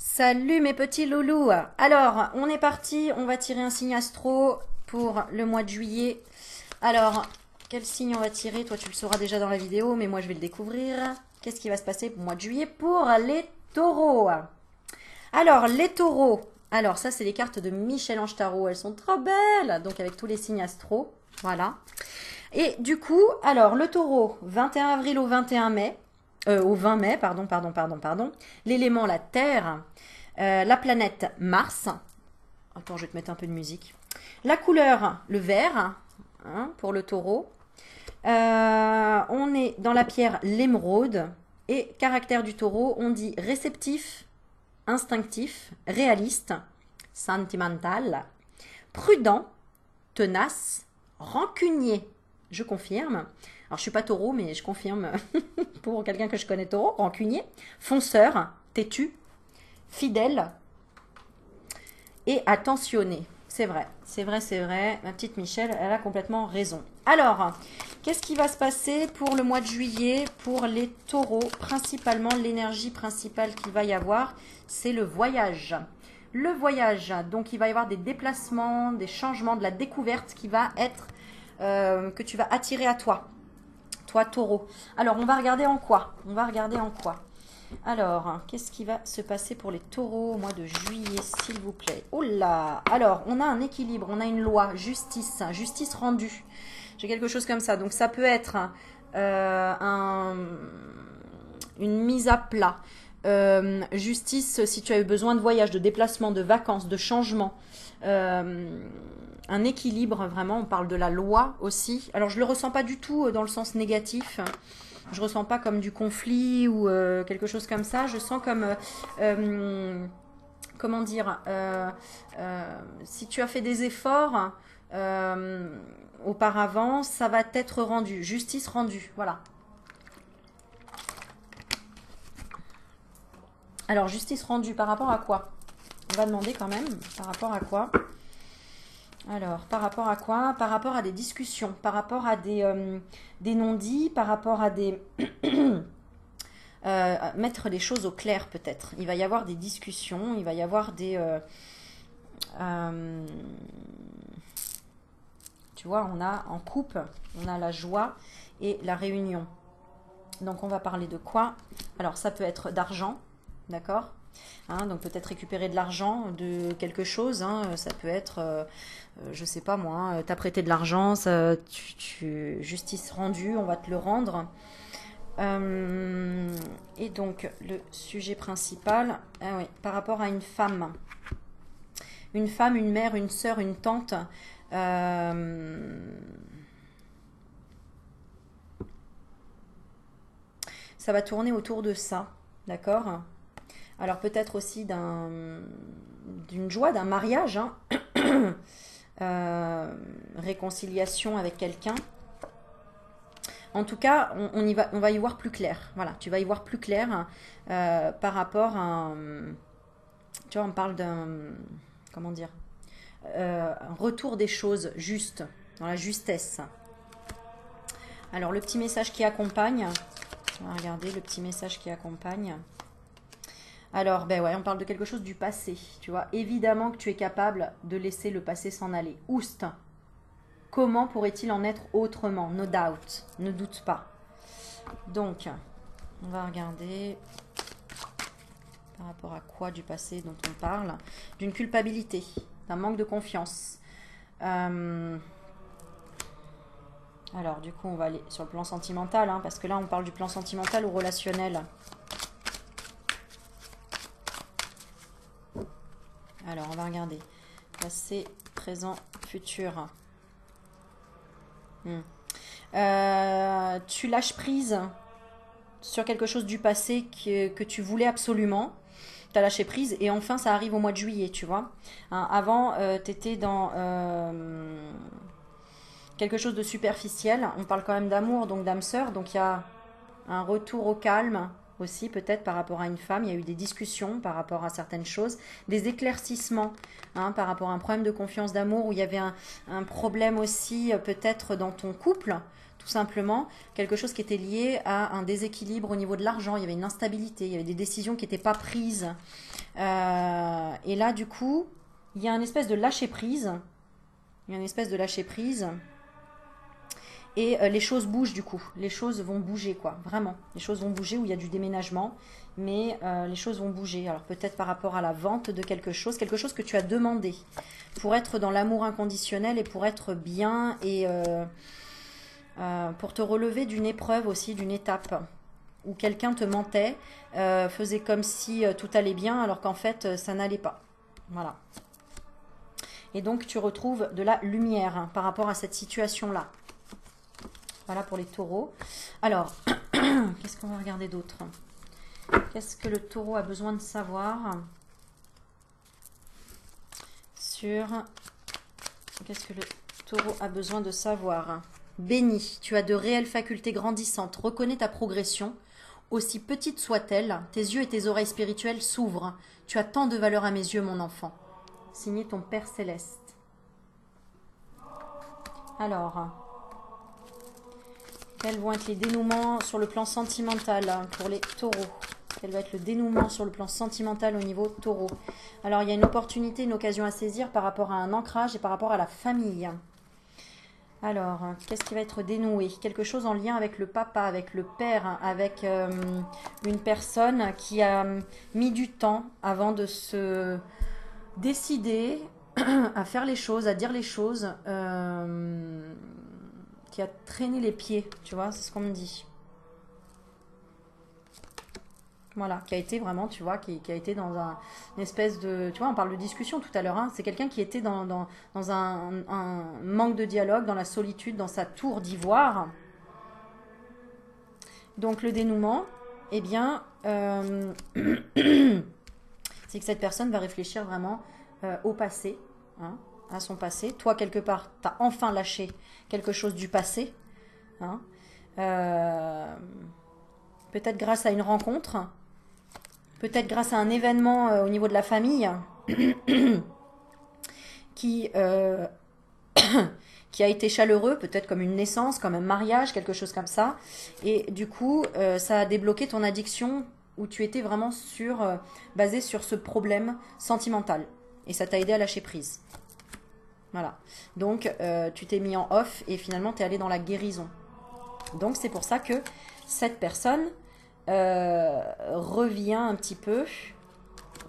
Salut mes petits loulous. Alors, on est parti, on va tirer un signe astro pour le mois de juillet. Alors, quel signe on va tirer? Toi, tu le sauras déjà dans la vidéo, mais moi, je vais le découvrir. Qu'est-ce qui va se passer au mois de juillet pour les taureaux? Alors, les taureaux. Alors, ça, c'est les cartes de Michel-Ange Tarot. Elles sont trop belles. Donc, avec tous les signes astro. Voilà. Et du coup, alors, le taureau, 21 avril au 21 mai. Au 20 mai, pardon. L'élément, la terre. La planète Mars. Attends, je vais te mettre un peu de musique. La couleur, le vert, hein, pour le taureau. On est dans la pierre l'émeraude. Et caractère du taureau, on dit réceptif, instinctif, réaliste, sentimental, prudent, tenace, rancunier. Je confirme. Alors, je suis pas taureau, mais je confirme pour quelqu'un que je connais taureau, rancunier, fonceur, têtu, fidèle et attentionné. C'est vrai, c'est vrai, c'est vrai. Ma petite Michel, elle a complètement raison. Alors, qu'est-ce qui va se passer pour le mois de juillet pour les taureaux? Principalement, l'énergie principale qu'il va y avoir, c'est le voyage. Le voyage, donc il va y avoir des déplacements, des changements, de la découverte qui va être, que tu vas attirer à toi. Toi, taureau. Alors, on va regarder en quoi? Alors, qu'est-ce qui va se passer pour les taureaux au mois de juillet, s'il vous plaît? Oh là! Alors, on a un équilibre, on a une loi, justice rendue. J'ai quelque chose comme ça. Donc, ça peut être une mise à plat. Justice, si tu as eu besoin de voyage, de déplacement, de vacances, de changement. Un équilibre, vraiment, on parle de la loi aussi. Alors, je ne le ressens pas du tout dans le sens négatif. Je ressens pas comme du conflit ou quelque chose comme ça. Je sens comme, comment dire, si tu as fait des efforts auparavant, ça va t'être rendu. Justice rendue, voilà. Alors, justice rendue par rapport à quoi? On va demander quand même, par rapport à quoi? Alors, par rapport à quoi? Par rapport à des discussions, par rapport à des non-dits, par rapport à des... mettre les choses au clair peut-être. Il va y avoir des discussions, il va y avoir des... tu vois, on a en couple, on a la joie et la réunion. Donc, on va parler de quoi? Alors, ça peut être d'argent, d'accord? Hein, donc peut-être récupérer de l'argent de quelque chose, hein, ça peut être, je sais pas moi, hein, t'as prêté de l'argent, justice rendue, on va te le rendre. Et donc le sujet principal, ah oui, par rapport à une femme, une mère, une sœur, une tante. Ça va tourner autour de ça, d'accord? Alors peut-être aussi d'une joie, d'un mariage, hein. Réconciliation avec quelqu'un. En tout cas, on va y voir plus clair. Voilà, tu vas y voir plus clair par rapport à... tu vois, on parle d'un... comment dire? Un retour des choses justes, dans la justesse. Alors le petit message qui accompagne. On va regarder le petit message qui accompagne. Alors, ben ouais, on parle de quelque chose du passé, tu vois. Évidemment que tu es capable de laisser le passé s'en aller. Oust. Comment pourrait-il en être autrement? No doubt. Ne doute pas. Donc, on va regarder par rapport à quoi du passé dont on parle. D'une culpabilité, d'un manque de confiance. Alors, du coup, on va aller sur le plan sentimental, hein, parce que là, on parle du plan sentimental ou relationnel. Alors, on va regarder. Passé, présent, futur. Tu lâches prise sur quelque chose du passé que tu voulais absolument. Tu as lâché prise et enfin, ça arrive au mois de juillet, tu vois. Hein, avant, tu étais dans quelque chose de superficiel. On parle quand même d'amour, donc d'âme sœur. Donc, il y a un retour au calme aussi peut-être par rapport à une femme. Il y a eu des discussions par rapport à certaines choses, des éclaircissements, hein, par rapport à un problème de confiance, d'amour, où il y avait un problème aussi peut-être dans ton couple, tout simplement, quelque chose qui était lié à un déséquilibre au niveau de l'argent. Il y avait une instabilité, il y avait des décisions qui n'étaient pas prises Et là, du coup, il y a une espèce de lâcher-prise. Il y a une espèce de lâcher-prise. Et les choses bougent du coup. Les choses vont bouger, quoi. Vraiment. Les choses vont bouger où il y a du déménagement. Mais les choses vont bouger. Alors peut-être par rapport à la vente de quelque chose que tu as demandé. Pour être dans l'amour inconditionnel et pour être bien et pour te relever d'une épreuve aussi, d'une étape. Où quelqu'un te mentait, faisait comme si tout allait bien alors qu'en fait ça n'allait pas. Voilà. Et donc tu retrouves de la lumière hein, par rapport à cette situation-là. Voilà pour les taureaux. Alors, qu'est-ce qu'on va regarder d'autre? Qu'est-ce que le taureau a besoin de savoir sur... Qu'est-ce que le taureau a besoin de savoir? Béni, tu as de réelles facultés grandissantes. Reconnais ta progression. Aussi petite soit-elle, tes yeux et tes oreilles spirituelles s'ouvrent. Tu as tant de valeur à mes yeux, mon enfant. Signé ton Père Céleste. Alors... quels vont être les dénouements sur le plan sentimental pour les taureaux? Quel va être le dénouement sur le plan sentimental au niveau taureau? Alors, il y a une opportunité, une occasion à saisir par rapport à un ancrage et par rapport à la famille. Alors, qu'est-ce qui va être dénoué? Quelque chose en lien avec le papa, avec le père, avec une personne qui a mis du temps avant de se décider à faire les choses, à dire les choses. Qui a traîné les pieds, tu vois, c'est ce qu'on me dit. Voilà, qui a été vraiment, tu vois, qui a été dans une espèce de... Tu vois, on parle de discussion tout à l'heure, hein, c'est quelqu'un qui était dans un manque de dialogue, dans la solitude, dans sa tour d'ivoire. Donc le dénouement, eh bien, c'est que cette personne va réfléchir vraiment au passé, hein, à son passé. Toi, quelque part, tu as enfin lâché quelque chose du passé. Hein. Peut-être grâce à une rencontre, peut-être grâce à un événement au niveau de la famille qui, qui a été chaleureux, peut-être comme une naissance, comme un mariage, quelque chose comme ça. Et du coup, ça a débloqué ton addiction où tu étais vraiment basé sur ce problème sentimental. Et ça t'a aidé à lâcher prise. Voilà. Donc, tu t'es mis en off et finalement, tu es allé dans la guérison. Donc, c'est pour ça que cette personne revient un petit peu,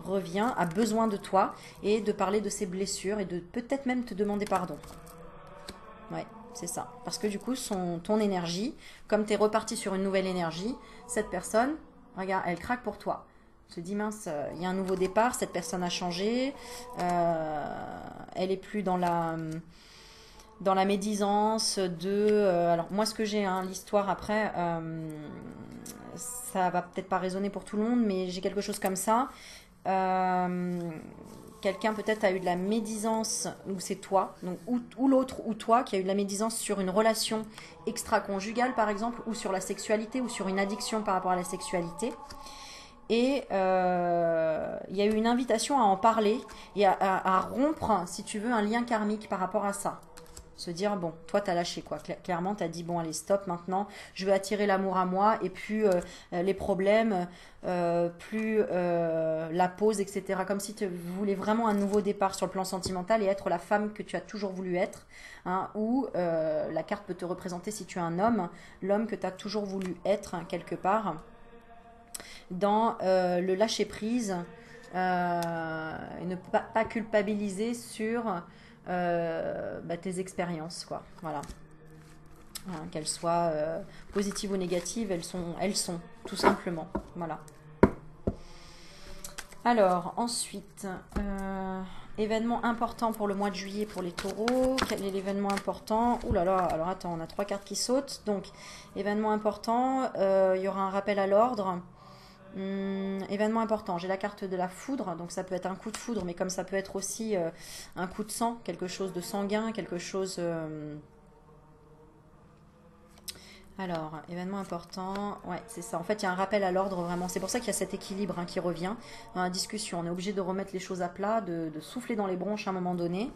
a besoin de toi et de parler de ses blessures et de peut-être même te demander pardon. Ouais, c'est ça. Parce que du coup, ton énergie, comme tu es reparti sur une nouvelle énergie, cette personne, regarde, elle craque pour toi. Se dit mince, il y a un nouveau départ, cette personne a changé, elle est plus dans la médisance alors moi ce que j'ai, hein, l'histoire après, ça va peut-être pas résonner pour tout le monde, mais j'ai quelque chose comme ça. Quelqu'un peut-être a eu de la médisance, ou c'est toi, donc, ou l'autre, ou toi, qui a eu de la médisance sur une relation extra-conjugale par exemple, ou sur la sexualité, ou sur une addiction par rapport à la sexualité. Et il y a eu une invitation à en parler et à rompre, si tu veux, un lien karmique par rapport à ça. Se dire, bon, toi, t'as lâché, quoi. Clairement, t'as dit, bon, allez, stop, maintenant, je veux attirer l'amour à moi, et plus les problèmes, plus la pause, etc. Comme si tu voulais vraiment un nouveau départ sur le plan sentimental et être la femme que tu as toujours voulu être, hein, ou la carte peut te représenter, si tu es un homme, l'homme que tu as toujours voulu être, hein, quelque part, dans le lâcher-prise, et ne pas culpabiliser sur tes expériences, quoi. Voilà. Hein, qu'elles soient positives ou négatives, elles sont, tout simplement. Voilà. Alors, ensuite, événement important pour le mois de juillet pour les taureaux. Quel est l'événement important? Ouh là là, alors attends, on a 3 cartes qui sautent. Donc, événement important, il y aura un rappel à l'ordre. Événement important, j'ai la carte de la foudre, donc ça peut être un coup de foudre, mais comme ça peut être aussi un coup de sang, quelque chose de sanguin, quelque chose... Alors, événement important, ouais, c'est ça. En fait, il y a un rappel à l'ordre, vraiment. C'est pour ça qu'il y a cet équilibre, hein, qui revient dans la discussion. On est obligé de remettre les choses à plat, de souffler dans les bronches à un moment donné.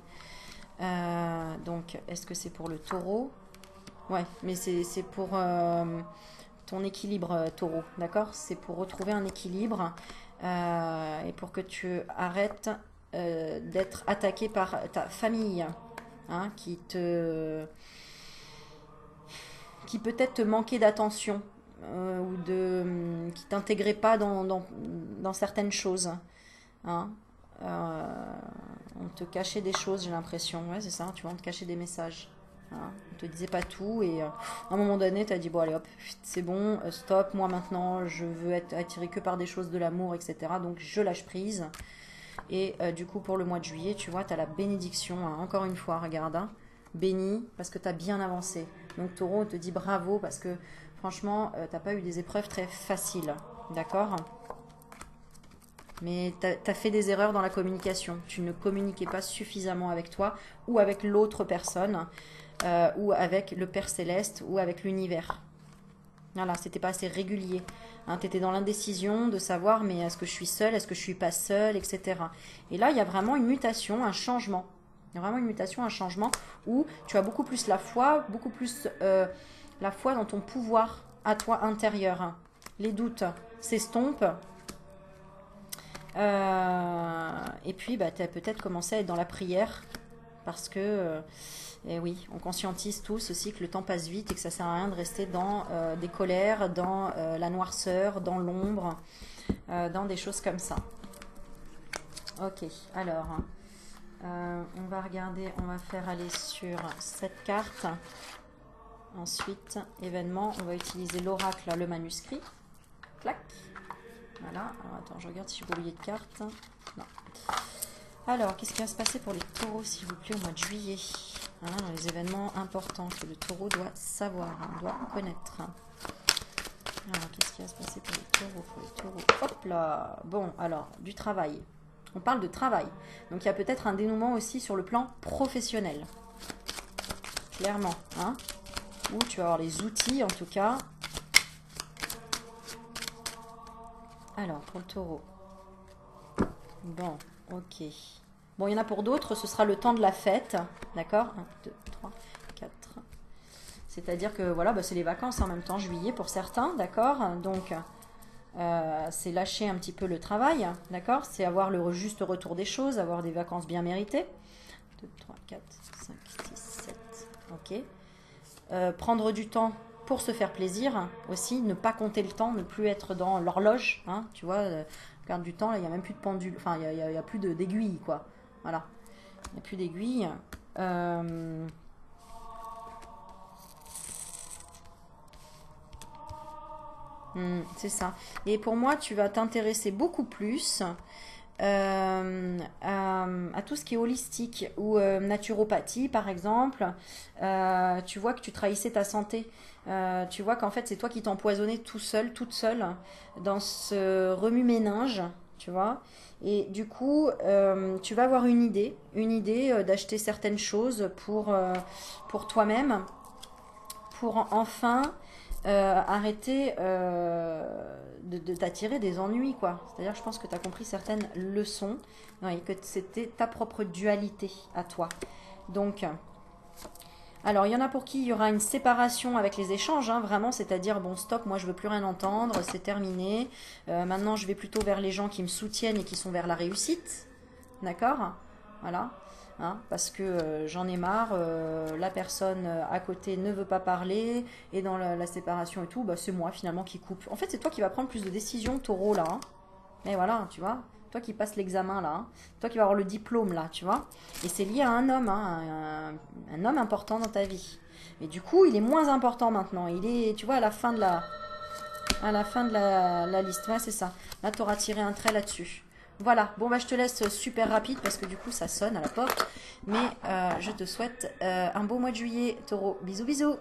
Donc, est-ce que c'est pour le taureau? Ouais, mais c'est pour... ton équilibre, taureau, d'accord? C'est pour retrouver un équilibre et et pour que tu arrêtes d'être attaqué par ta famille, hein, qui peut-être te manquait d'attention ou qui t'intégrait pas dans certaines choses. Hein. On te cachait des choses, j'ai l'impression. Ouais, c'est ça, tu vois, on te cachait des messages. Hein. On te disait pas tout et à un moment donné, tu as dit, bon allez hop, c'est bon, stop, moi maintenant, je veux être attiré que par des choses de l'amour, etc. Donc je lâche prise. Et du coup, pour le mois de juillet, tu vois, tu as la bénédiction, hein. Encore une fois, regarde, hein. Béni, parce que tu as bien avancé. Donc Taureau, on te dit bravo, parce que franchement, tu n'as pas eu des épreuves très faciles. D'accord ? Mais tu as fait des erreurs dans la communication. Tu ne communiquais pas suffisamment avec toi ou avec l'autre personne, ou avec le Père Céleste, ou avec l'univers. Voilà, c'était pas assez régulier. Hein, tu étais dans l'indécision de savoir, mais est-ce que je suis seule, est-ce que je suis pas seule, etc. Et là, il y a vraiment une mutation, un changement. Il y a vraiment une mutation, un changement où tu as beaucoup plus la foi, beaucoup plus la foi dans ton pouvoir à toi intérieur. Les doutes s'estompent. Et puis, bah, tu as peut-être commencé à être dans la prière parce que... et oui, on conscientise tous aussi que le temps passe vite et que ça sert à rien de rester dans des colères, dans la noirceur, dans l'ombre, dans des choses comme ça. Ok, alors, on va regarder, on va faire aller sur cette carte. Ensuite, événement, on va utiliser l'oracle, le manuscrit. Clac. Voilà, alors attends, je regarde si j'ai pas oublié de carte. Non. Alors, qu'est-ce qui va se passer pour les taureaux, s'il vous plaît, au mois de juillet? Voilà, dans les événements importants que le taureau doit savoir, doit connaître. Alors, qu'est-ce qui va se passer pour les taureaux? Hop là. Bon, alors, du travail. On parle de travail. Donc, il y a peut-être un dénouement aussi sur le plan professionnel. Clairement. Hein, où tu vas avoir les outils, en tout cas. Alors, pour le taureau. Bon, ok. Bon, il y en a pour d'autres, ce sera le temps de la fête. D'accord? 1, 2, 3, 4. C'est-à-dire que, voilà, bah, c'est les vacances en même temps, juillet pour certains, d'accord? Donc, c'est lâcher un petit peu le travail, d'accord? C'est avoir le juste retour des choses, avoir des vacances bien méritées. 2, 3, 4, 5, 6, 7. Ok. Prendre du temps pour se faire plaisir aussi, ne pas compter le temps, ne plus être dans l'horloge, hein, tu vois, regarde du temps, là, il n'y a même plus de pendule, enfin, il n'y a plus d'aiguille, quoi. Voilà, il n'y a plus d'aiguille. C'est ça. Et pour moi, tu vas t'intéresser beaucoup plus à tout ce qui est holistique ou naturopathie, par exemple. Tu vois que tu trahissais ta santé. Tu vois qu'en fait, c'est toi qui t'empoisonnais tout seul, toute seule, dans ce remue-ménage, tu vois. Et du coup, tu vas avoir une idée d'acheter certaines choses pour toi-même, pour enfin arrêter de t'attirer des ennuis, quoi. C'est-à-dire, je pense que tu as compris certaines leçons, et que c'était ta propre dualité à toi. Donc, alors, il y en a pour qui il y aura une séparation avec les échanges, hein, vraiment, c'est-à-dire, bon, stop, moi je veux plus rien entendre, c'est terminé. Maintenant, je vais plutôt vers les gens qui me soutiennent et qui sont vers la réussite. D'accord? Voilà. Hein, parce que j'en ai marre, la personne à côté ne veut pas parler, et dans la séparation et tout, bah, c'est moi finalement qui coupe. En fait, c'est toi qui vas prendre plus de décisions, taureau, là. Hein. Et voilà, tu vois, toi qui passes l'examen, là. Hein. Toi qui vas avoir le diplôme, là, tu vois. Et c'est lié à un homme, hein, un homme important dans ta vie. Et du coup, il est moins important maintenant. Il est, tu vois, à la fin de la liste. Ouais, c'est ça. Là, tu auras tiré un trait là-dessus. Voilà, bon bah je te laisse super rapide parce que du coup ça sonne à la porte. Mais je te souhaite un beau mois de juillet, taureau. Bisous bisous.